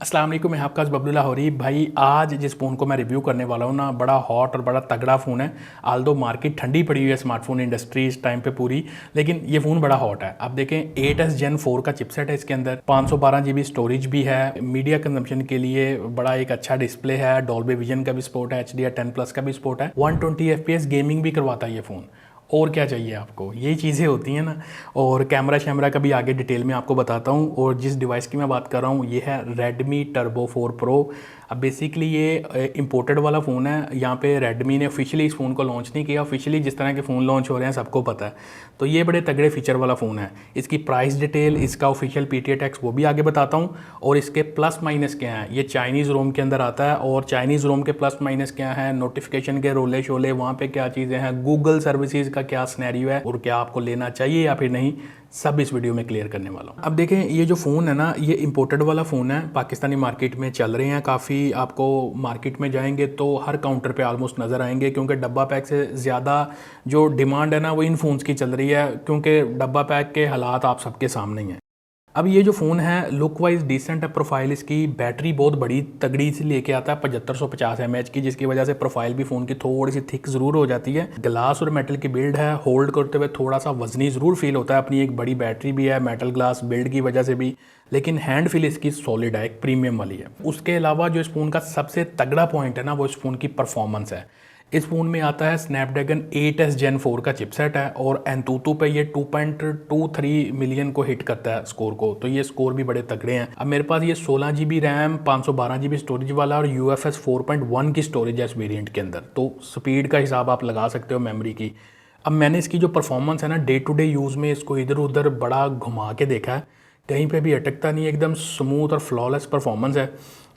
अस्सलाम वालेकुम, मैं आपका बबलू लाहौरी भाई। आज जिस फ़ोन को मैं रिव्यू करने वाला हूँ ना, बड़ा हॉट और बड़ा तगड़ा फ़ोन है। आल्दो मार्केट ठंडी पड़ी हुई है स्मार्टफोन इंडस्ट्री इस टाइम पे पूरी, लेकिन ये फ़ोन बड़ा हॉट है। आप देखें 8s Gen 4 का चिपसेट है इसके अंदर, 512 GB स्टोरेज भी है। मीडिया कंजम्पशन के लिए बड़ा एक अच्छा डिस्प्ले है, डॉल्बी विजन का भी सपोर्ट है, HDR10+ का भी सपोर्ट है, 120 FPS गेमिंग भी करवाता है ये फ़ोन। और क्या चाहिए आपको, यही चीज़ें होती हैं ना। और कैमरा शैमरा का भी आगे डिटेल में आपको बताता हूँ। और जिस डिवाइस की मैं बात कर रहा हूँ ये है Redmi Turbo 4 Pro। अब बेसिकली ये इंपोर्टेड वाला फ़ोन है। यहाँ पे Redmi ने ऑफिशियली इस फ़ोन को लॉन्च नहीं किया। ऑफिशियली जिस तरह के फ़ोन लॉन्च हो रहे हैं सबको पता है। तो ये बड़े तगड़े फीचर वाला फ़ोन है। इसकी प्राइस डिटेल, इसका ऑफिशियल PTA टैक्स वो भी आगे बताता हूँ। और इसके प्लस माइनस क्या हैं, ये चाइनीज़ रोम के अंदर आता है। और चाइनीज़ रोम के प्लस माइनस क्या है, नोटिफिकेशन के रोले शोले वहाँ पे क्या चीज़ें हैं, गूगल सर्विसेज का क्या स्नैरियो है और क्या आपको लेना चाहिए या फिर नहीं, सब इस वीडियो में क्लियर करने वाला हूँ। अब देखें ये जो फ़ोन है ना, ये इंपोर्टेड वाला फ़ोन है, पाकिस्तानी मार्केट में चल रहे हैं काफ़ी। आपको मार्केट में जाएंगे तो हर काउंटर पे ऑलमोस्ट नज़र आएंगे, क्योंकि डब्बा पैक से ज़्यादा जो डिमांड है ना वो इन फ़ोन्स की चल रही है, क्योंकि डब्बा पैक के हालात आप सबके सामने ही हैं। अब ये जो फ़ोन है लुक वाइज डिसेंट है, प्रोफाइल इसकी, बैटरी बहुत बड़ी तगड़ी से लेके आता है 7550 mAh की, जिसकी वजह से प्रोफाइल भी फ़ोन की थोड़ी सी थिक ज़रूर हो जाती है। ग्लास और मेटल की बिल्ड है, होल्ड करते हुए थोड़ा सा वजनी ज़रूर फील होता है। अपनी एक बड़ी बैटरी भी है, मेटल ग्लास बिल्ड की वजह से भी, लेकिन हैंड फील इसकी सॉलिड है, एक प्रीमियम वाली है। उसके अलावा जो इस फ़ोन का सबसे तगड़ा पॉइंट है ना, वो इस फ़ोन की परफॉर्मेंस है। इस फ़ोन में आता है स्नैपड्रैगन 8s Gen 4 का चिपसेट है और एंतुतु पे ये 2.23 मिलियन को हिट करता है स्कोर को। तो ये स्कोर भी बड़े तगड़े हैं। अब मेरे पास ये 16 GB रैम, 512 GB स्टोरेज वाला और UFS 4.1 की स्टोरेज है इस वेरिएंट के अंदर। तो स्पीड का हिसाब आप लगा सकते हो मेमोरी की। अब मैंने इसकी जो परफॉर्मेंस है ना, डे टू डे यूज़ में इसको इधर उधर बड़ा घुमा के देखा है, कहीं पे भी अटकता नहीं है, एकदम स्मूथ और फ्लॉलेस परफॉर्मेंस है।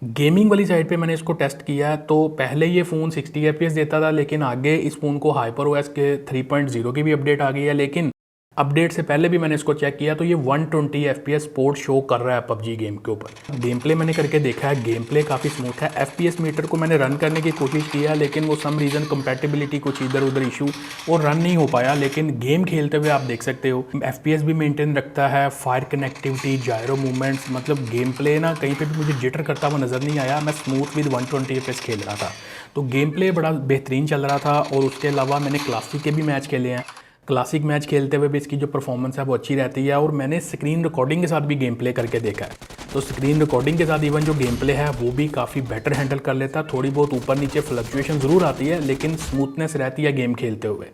गेमिंग वाली साइड पे मैंने इसको टेस्ट किया है तो पहले ये फ़ोन 60 FPS देता था, लेकिन आगे इस फ़ोन को HyperOS के 3.0 की भी अपडेट आ गई है। लेकिन अपडेट से पहले भी मैंने इसको चेक किया तो ये 120 FPS स्पोर्ट शो कर रहा है पबजी गेम के ऊपर। गेम प्ले मैंने करके देखा है, गेम प्ले काफ़ी स्मूथ है। FPS मीटर को मैंने रन करने की कोशिश की है, लेकिन वो सम रीज़न कंपैटिबिलिटी कुछ इधर उधर इशू और रन नहीं हो पाया। लेकिन गेम खेलते हुए आप देख सकते हो FPS भी मेंटेन रखता है, फायर कनेक्टिविटी, जायरो मूवमेंट्स, मतलब गेम प्ले ना कहीं पर भी मुझे जिटर करता हुआ नज़र नहीं आया। मैं स्मूथ विद 120 FPS खेल रहा था, तो गेम प्ले बड़ा बेहतरीन चल रहा था। और उसके अलावा मैंने क्लासिक के भी मैच खेले हैं। क्लासिक मैच खेलते हुए भी इसकी जो परफॉर्मेंस है वो अच्छी रहती है। और मैंने स्क्रीन रिकॉर्डिंग के साथ भी गेम प्ले करके देखा है, तो स्क्रीन रिकॉर्डिंग के साथ इवन जो गेम प्ले है वो भी काफ़ी बेटर हैंडल कर लेता है। थोड़ी बहुत ऊपर नीचे फ्लक्चुएशन ज़रूर आती है, लेकिन स्मूथनेस रहती है गेम खेलते हुए।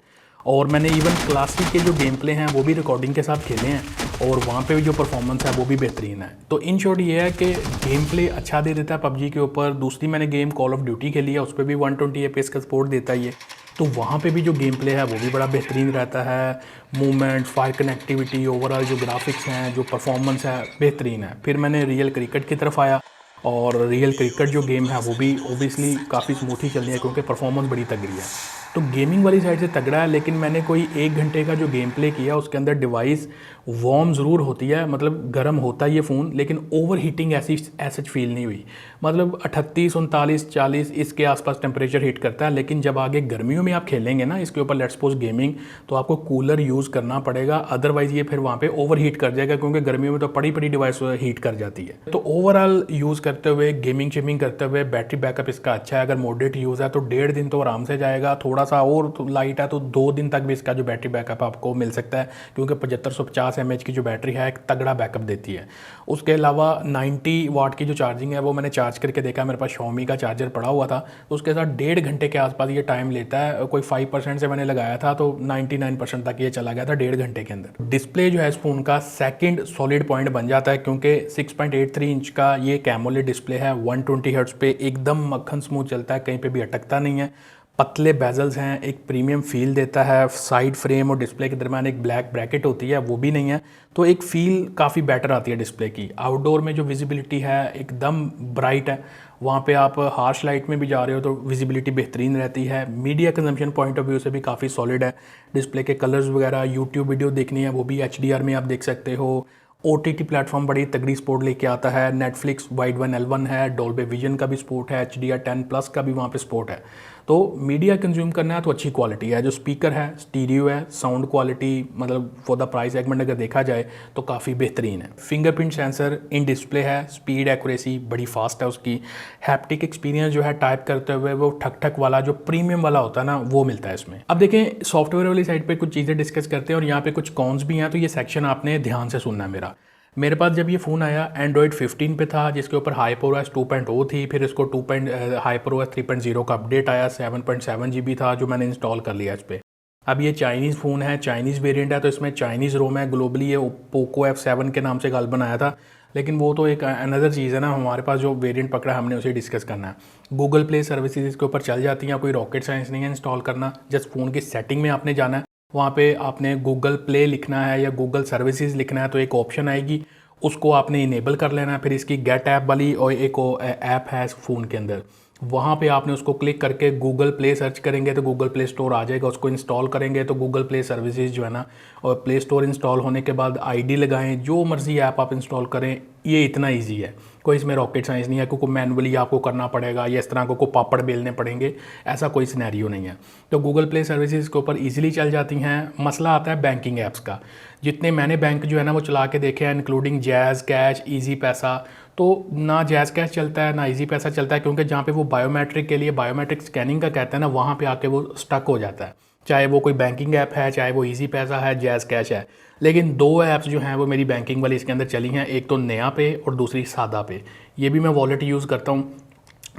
और मैंने इवन क्लासिक के जो गेम प्ले हैं वो भी रिकॉर्डिंग के साथ खेले हैं, और वहाँ पे भी जो परफॉर्मेंस है वो भी बेहतरीन है। तो इन शॉर्ट ये है कि गेम प्ले अच्छा दे देता है पबजी के ऊपर। दूसरी मैंने गेम कॉल ऑफ ड्यूटी खेली है, उस पर भी 120 FPS का सपोर्ट देता है ये, तो वहाँ पे भी जो गेम प्ले है वो भी बड़ा बेहतरीन रहता है। मूवमेंट, फायर कनेक्टिविटी, ओवरऑल जो ग्राफिक्स हैं, जो परफॉर्मेंस है बेहतरीन है। फिर मैंने रियल क्रिकेट की तरफ आया, और रियल क्रिकेट जो गेम है वो भी ओबियसली काफ़ी स्मूथ ही चल रही है, क्योंकि परफॉर्मेंस बड़ी तगड़ी है। तो गेमिंग वाली साइड से तगड़ा है, लेकिन मैंने कोई 1 घंटे का जो गेम प्ले किया उसके अंदर डिवाइस वार्म ज़रूर होती है, मतलब गर्म होता है ये फ़ोन, लेकिन ओवर हीटिंग ऐसी ऐसे फील नहीं हुई। मतलब 38, 39, 40 इसके आसपास टेम्परेचर हिट करता है। लेकिन जब आगे गर्मियों में आप खेलेंगे ना इसके ऊपर, लेट्स सपोज गेमिंग, तो आपको कूलर यूज़ करना पड़ेगा, अदरवाइज़ ये फिर वहाँ पे ओवर हीट कर जाएगा, क्योंकि गर्मियों में तो बड़ी बड़ी डिवाइस हीट कर जाती है। तो ओवरऑल यूज़ करते हुए, गेमिंग शेमिंग करते हुए बैटरी बैकअप इसका अच्छा है। अगर मॉडरेट यूज़ है तो 1.5 दिन तो आराम से जाएगा, थोड़ा सा और तो लाइट है तो 2 दिन तक भी इसका जो बैटरी बैकअप आपको मिल सकता है, क्योंकि 7550 mAh की जो बैटरी है एक तगड़ा बैकअप देती है। उसके अलावा 90 वाट की जो चार्जिंग है वो मैंने चार्ज करके देखा, मेरे पास Xiaomi का चार्जर पड़ा हुआ था, तो उसके साथ 1.5 घंटे के आसपास ये टाइम लेता है। कोई 5% से मैंने लगाया था तो 99% तक ये चला गया था 1.5 घंटे के अंदर। डिस्प्ले जो है इस फोन का सेकंड सॉलिड पॉइंट बन जाता है, क्योंकि 6.83 इंच का ये कैमोलेड डिस्प्ले है, 120 हर्ट्ज पे एकदम मक्खन स्मूथ चलता है, कहीं पे भी अटकता नहीं है। पतले बेजल्स हैं, एक प्रीमियम फील देता है। साइड फ्रेम और डिस्प्ले के दरम्यान एक ब्लैक ब्रैकेट होती है, वो भी नहीं है, तो एक फ़ील काफ़ी बेटर आती है डिस्प्ले की। आउटडोर में जो विजिबिलिटी है एकदम ब्राइट है, वहाँ पे आप हार्श लाइट में भी जा रहे हो तो विजिबिलिटी बेहतरीन रहती है। Media consumption point of view से भी काफ़ी सॉलिड है। डिस्प्ले के कलर्स वगैरह, यूट्यूब वीडियो देखनी है वो भी HDR में आप देख सकते हो। OTT प्लेटफॉर्म बड़ी तगड़ी सपोर्ट लेके आता है। नेटफ्लिक्स वाइड वन L1 है, डॉल्बी विजन का भी सपोर्ट है, HDR10+ का भी वहाँ पे सपोर्ट है। तो मीडिया कंज्यूम करना है तो अच्छी क्वालिटी है, जो स्पीकर है स्टीरियो है, साउंड क्वालिटी मतलब फॉर द प्राइस सेगमेंट अगर देखा जाए तो काफ़ी बेहतरीन है। फिंगरप्रिंट सेंसर इन डिस्प्ले है, स्पीड एक्यूरेसी बड़ी फास्ट है उसकी। हैप्टिक एक्सपीरियंस जो है टाइप करते हुए वो ठक ठक वाला जो प्रीमियम वाला होता है ना वो मिलता है इसमें। अब देखें सॉफ्टवेयर वाली साइड पे कुछ चीज़ें डिस्कस करते हैं और यहाँ पे कुछ कॉन्स भी हैं, तो ये सेक्शन आपने ध्यान से सुनना है मेरे पास जब ये फ़ोन आया एंड्रॉयड 15 पे था, जिसके ऊपर HyperOS 2.0 थी, फिर इसको HyperOS 3.0 का अपडेट आया, 7.7 GB था जो मैंने इंस्टॉल कर लिया इस पर। अब ये चाइनीज़ फ़ोन है, चाइनीज़ वेरिएंट है, तो इसमें चाइनीज़ रोम है। ग्लोबली ये पोको F7 के नाम से गल बनाया था, लेकिन वो तो एक अनदर चीज़ है ना। हमारे पास जो वेरिएंट पकड़ा हमने उसे डिस्कस करना है। गूगल प्ले सर्विसेज इसके ऊपर चल जाती हैं, कोई रॉकेट साइंस नहीं है इंस्टॉल करना। जस्ट फ़ोन की सेटिंग में आपने जाना है, वहाँ पे आपने गूगल प्ले लिखना है या गूगल सर्विसेज लिखना है, तो एक ऑप्शन आएगी, उसको आपने इनेबल कर लेना है। फिर इसकी गेट ऐप वाली और एक ऐप है इस फ़ोन के अंदर, वहाँ पे आपने उसको क्लिक करके गूगल प्ले सर्च करेंगे तो गूगल प्ले स्टोर आ जाएगा। उसको इंस्टॉल करेंगे तो गूगल प्ले सर्विसेज जो है ना, और प्ले स्टोर इंस्टॉल होने के बाद आईडी लगाएं, जो मर्ज़ी ऐप आप इंस्टॉल करें। ये इतना इजी है, कोई इसमें रॉकेट साइंस नहीं है, क्योंकि मैनुअली आपको करना पड़ेगा या इस तरह को पापड़ बेलने पड़ेंगे, ऐसा कोई सिनेरियो नहीं है। तो गूगल प्ले सर्विसेज के ऊपर ईजिली चल जाती हैं। मसला आता है बैंकिंग ऐप्स का। जितने मैंने बैंक जो है ना वो चला के देखे हैं, इंक्लूडिंग जैज़ कैश, ईजी पैसा, तो ना जैज़ कैश चलता है ना ईजी पैसा चलता है, क्योंकि जहाँ पे वो बायोमेट्रिक के लिए बायोमेट्रिक स्कैनिंग का कहते हैं ना, वहाँ पे आके वो स्टक हो जाता है। चाहे वो कोई बैंकिंग ऐप है, चाहे वो ईजी पैसा है, जैज़ कैश है। लेकिन दो ऐप्स जो हैं वो मेरी बैंकिंग वाली इसके अंदर चली हैं, एक तो नया पे और दूसरी सादा पे। ये भी मैं वॉलेट यूज़ करता हूँ,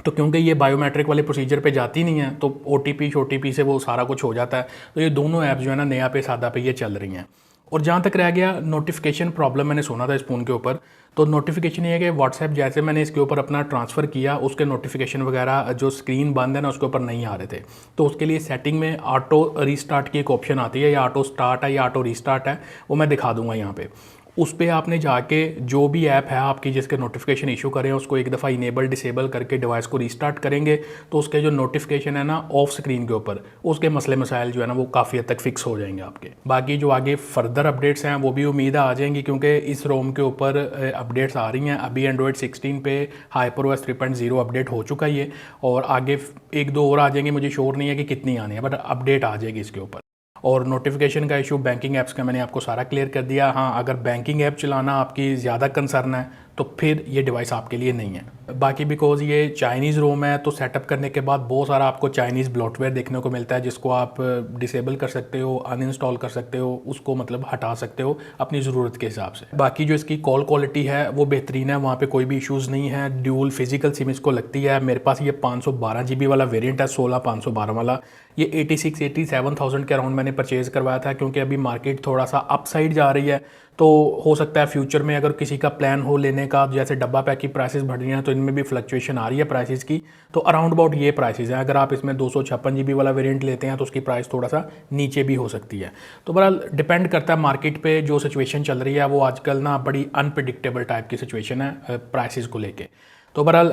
तो क्योंकि ये बायोमेट्रिक वाले प्रोसीजर पे जाती नहीं है तो OTP से वो सारा कुछ हो जाता है। तो ये दोनों ऐप्स जो है ना, नया पे सादा पे, ये चल रही हैं। और जहाँ तक रह गया नोटिफिकेशन प्रॉब्लम, मैंने सुना था इस फ़ोन के ऊपर, तो नोटिफिकेशन ये है कि व्हाट्सएप जैसे मैंने इसके ऊपर अपना ट्रांसफ़र किया, उसके नोटिफिकेशन वगैरह जो स्क्रीन बंद है ना उसके ऊपर नहीं आ रहे थे। तो उसके लिए सेटिंग में ऑटो रीस्टार्ट की एक ऑप्शन आती है, या ऑटो स्टार्ट है या ऑटो रीस्टार्ट है, वो मैं दिखा दूंगा यहाँ पे। उस पर आपने जाके जो भी ऐप है आपकी जिसके नोटिफिकेशन इशू करें, उसको एक दफ़ा इनेबल डिसेबल करके डिवाइस को रीस्टार्ट करेंगे, तो उसके जो नोटिफिकेशन है ना ऑफ स्क्रीन के ऊपर, उसके मसले मसाइल जो है ना वो काफ़ी हद तक फिक्स हो जाएंगे आपके। बाकी जो आगे फर्दर अपडेट्स हैं वो भी उम्मीद आ जाएंगी, क्योंकि इस रोम के ऊपर अपडेट्स आ रही हैं। अभी एंड्रॉयड 16 पे HyperOS 3.0 अपडेट हो चुका है ये, और आगे एक दो और आ जाएंगे, मुझे श्योर नहीं है कि कितनी आनी है, बट अपडेट आ जाएगी इसके ऊपर। और नोटिफिकेशन का इशू बैंकिंग ऐप्स का मैंने आपको सारा क्लियर कर दिया। हाँ, अगर बैंकिंग ऐप चलाना आपकी ज़्यादा कंसर्न है तो फिर ये डिवाइस आपके लिए नहीं है। बाकी बिकॉज ये चाइनीज़ रोम है, तो सेटअप करने के बाद बहुत सारा आपको चाइनीज़ ब्लॉटवेयर देखने को मिलता है, जिसको आप डिसेबल कर सकते हो, अनइंस्टॉल कर सकते हो, उसको मतलब हटा सकते हो अपनी ज़रूरत के हिसाब से। बाकी जो इसकी कॉल क्वालिटी है वो बेहतरीन है, वहाँ पे कोई भी इश्यूज़ नहीं है। ड्यूल फिजिकल सिम इसको लगती है। मेरे पास ये 512 GB वाला वेरिएंट है, 16/512 वाला। ये 86-87,000 के अराउंड मैंने परचेज़ करवाया था, क्योंकि अभी मार्केट थोड़ा सा अप साइड जा रही है, तो हो सकता है फ्यूचर में अगर किसी का प्लान हो लेने का, जैसे डब्बा पैक की प्राइसेस बढ़ रही हैं तो इनमें भी फ्लक्चुएशन आ रही है प्राइसेस की, तो अराउंड अबाउट ये प्राइसेस हैं। अगर आप इसमें 256 GB वाला वेरिएंट लेते हैं तो उसकी प्राइस थोड़ा सा नीचे भी हो सकती है। तो बहरहाल डिपेंड करता है मार्केट पे, जो सिचुएशन चल रही है वो आजकल ना बड़ी अनप्रिडिक्टेबल टाइप की सिचुएशन है प्राइसेस को लेके। तो बहरहाल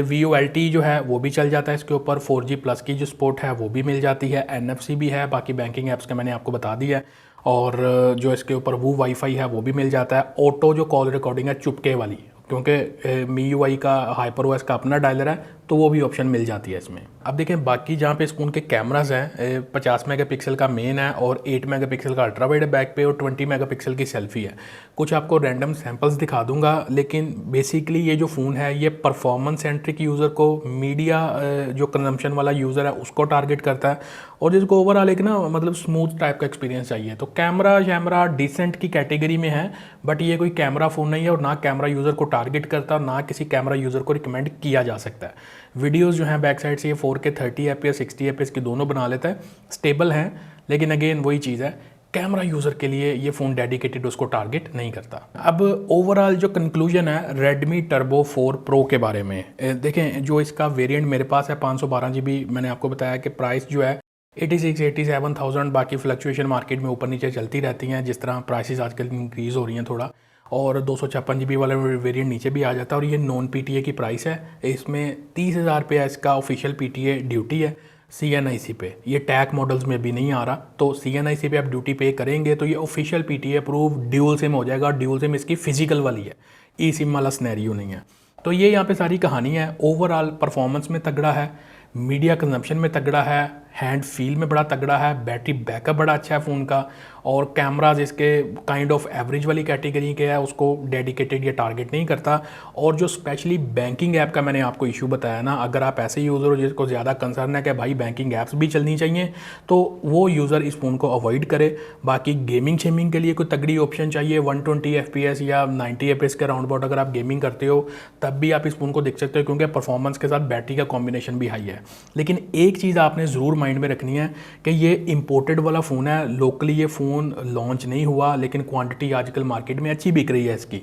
VoLTE जो है वो भी चल जाता है इसके ऊपर, 4G+ की जो सपोर्ट है वो भी मिल जाती है, NFC भी है। बाकी बैंकिंग ऐप्स का मैंने आपको बता दिया है, और जो इसके ऊपर वो वाईफाई है वो भी मिल जाता है। ऑटो जो कॉल रिकॉर्डिंग है चुपके वाली, क्योंकि MIUI का HyperOS का अपना डायलर है, तो वो भी ऑप्शन मिल जाती है इसमें। अब देखें बाकी जहाँ पे इस फ़ोन के कैमराज हैं, 50 मेगापिक्सल का मेन है और 8 मेगापिक्सल का अल्ट्रा वाइड है बैक पे, और 20 मेगापिक्सल की सेल्फी है। कुछ आपको रैंडम सैम्पल्स दिखा दूंगा, लेकिन बेसिकली ये जो फ़ोन है ये परफॉर्मेंस सेंट्रिक यूज़र को, मीडिया जो कंजम्पशन वाला यूज़र है उसको टारगेट करता है, और जिसको ओवरऑल एक ना मतलब स्मूथ टाइप का एक्सपीरियंस चाहिए। तो कैमरा डिसेंट की कैटेगरी में है, बट ये कोई कैमरा फ़ोन नहीं है, और ना कैमरा यूज़र को टारगेट करता, ना किसी कैमरा यूज़र को रिकमेंड किया जा सकता है। वीडियोस जो हैं बैक साइड से ये 4K 30 FPS 60 FPS की दोनों बना लेता है, स्टेबल हैं, लेकिन अगेन वही चीज़ है, कैमरा यूज़र के लिए ये फ़ोन डेडिकेटेड उसको टारगेट नहीं करता। अब ओवरऑल जो कंक्लूजन है Redmi Turbo 4 Pro के बारे में, देखें जो इसका वेरिएंट मेरे पास है 512 GB, मैंने आपको बताया कि प्राइस जो है 86-87,000, बाकी फ्लक्चुएशन मार्केट में ऊपर नीचे चलती रहती हैं, जिस तरह प्राइसेस आजकल इंक्रीज़ हो रही हैं थोड़ा, और 256 GB वाला वेरिएंट नीचे भी आ जाता है। और ये नॉन PTA की प्राइस है, इसमें 30,000 रुपये इसका ऑफिशियल PTA ड्यूटी है CNIC पे, ये टैग मॉडल्स में भी नहीं आ रहा। तो CNIC पे आप ड्यूटी पे करेंगे तो ये official PTA approve dual SIM हो जाएगा। ड्यूल सिम इसकी फिजिकल वाली है, ई सिम वाला स्नैरियो नहीं है। तो ये यहाँ पे सारी कहानी है। ओवरऑल परफॉर्मेंस में तगड़ा है, मीडिया कंजम्पशन में तगड़ा है, हैंड फील में बड़ा तगड़ा है, बैटरी बैकअप बड़ा अच्छा है फ़ोन का, और कैमराज इसके काइंड ऑफ एवरेज वाली कैटेगरी के है, उसको डेडिकेटेड या टारगेट नहीं करता। और जो स्पेशली बैंकिंग ऐप का मैंने आपको इशू बताया ना, अगर आप ऐसे यूज़र हो जिसको ज़्यादा कंसर्न है कि भाई बैंकिंग ऐप्स भी चलनी चाहिए, तो वो यूज़र इस फ़ोन को अवॉइड करे। बाकी गेमिंग शेमिंग के लिए कोई तगड़ी ऑप्शन चाहिए 120 FPS या 90 FPS के राउंड अबाउट अगर आप गेमिंग करते हो, तब भी आप इस फ़ोन को देख सकते हो, क्योंकि परफॉर्मेंस के साथ बैटरी का कॉम्बिनेशन भी हाई है। लेकिन एक चीज़ आपने ज़रूर माइंड में रखनी है कि ये इंपोर्टेड वाला फ़ोन है, लोकली ये फ़ोन लॉन्च नहीं हुआ, लेकिन क्वांटिटी आजकल मार्केट में अच्छी बिक रही है इसकी।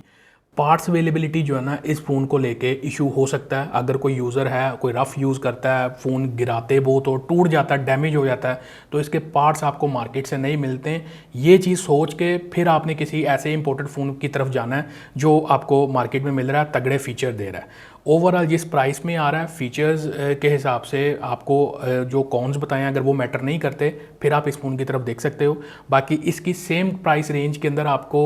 पार्ट्स अवेलेबिलिटी जो है ना, इस फ़ोन को लेके इशू हो सकता है। अगर कोई यूज़र है, कोई रफ़ यूज़ करता है, फ़ोन गिराते बहुत हो, टूट जाता है, डैमेज हो जाता है, तो इसके पार्ट्स आपको मार्केट से नहीं मिलते हैं। ये चीज़ सोच के फिर आपने किसी ऐसे इंपोर्टेड फ़ोन की तरफ जाना है जो आपको मार्केट में मिल रहा है, तगड़े फीचर दे रहा है। ओवरऑल जिस प्राइस में आ रहा है, फीचर्स के हिसाब से आपको जो कॉन्स बताए हैं, अगर वो मैटर नहीं करते, फिर आप इस फ़ोन की तरफ देख सकते हो। बाकी इसकी सेम प्राइस रेंज के अंदर आपको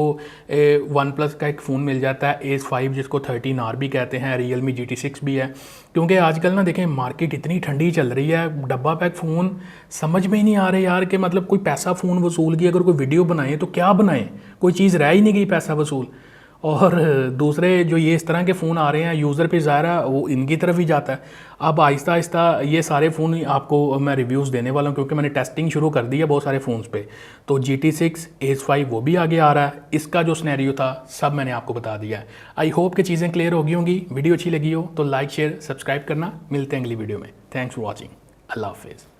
वन प्लस का एक फ़ोन मिल जाता है Ace 5, जिसको 13R भी कहते हैं, Realme GT6 भी है। क्योंकि आजकल ना देखें, मार्केट इतनी ठंडी चल रही है, डब्बा पैक फ़ोन समझ में ही नहीं आ रहे यार कि मतलब कोई पैसा फ़ोन वसूल की अगर कोई वीडियो बनाए तो क्या बनाएं, कोई चीज़ रह ही नहीं गई पैसा वसूल। और दूसरे जो ये इस तरह के फ़ोन आ रहे हैं, यूज़र पे ज़ाहिर है वो इनकी तरफ ही जाता है। अब आहिस्ता आहिस्ता ये सारे फ़ोन आपको मैं रिव्यूज़ देने वाला हूँ, क्योंकि मैंने टेस्टिंग शुरू कर दी है बहुत सारे फ़ोन्स पे। तो GT6, Ace 5 वो भी आगे आ रहा है, इसका जो सिनेरियो था सब मैंने आपको बता दिया है। आई होप कि चीज़ें क्लियर हो गई होंगी। वीडियो अच्छी लगी हो तो लाइक शेयर सब्सक्राइब करना। मिलते हैं अगली वीडियो में। Thanks for watching. अल्लाह हाफिज़।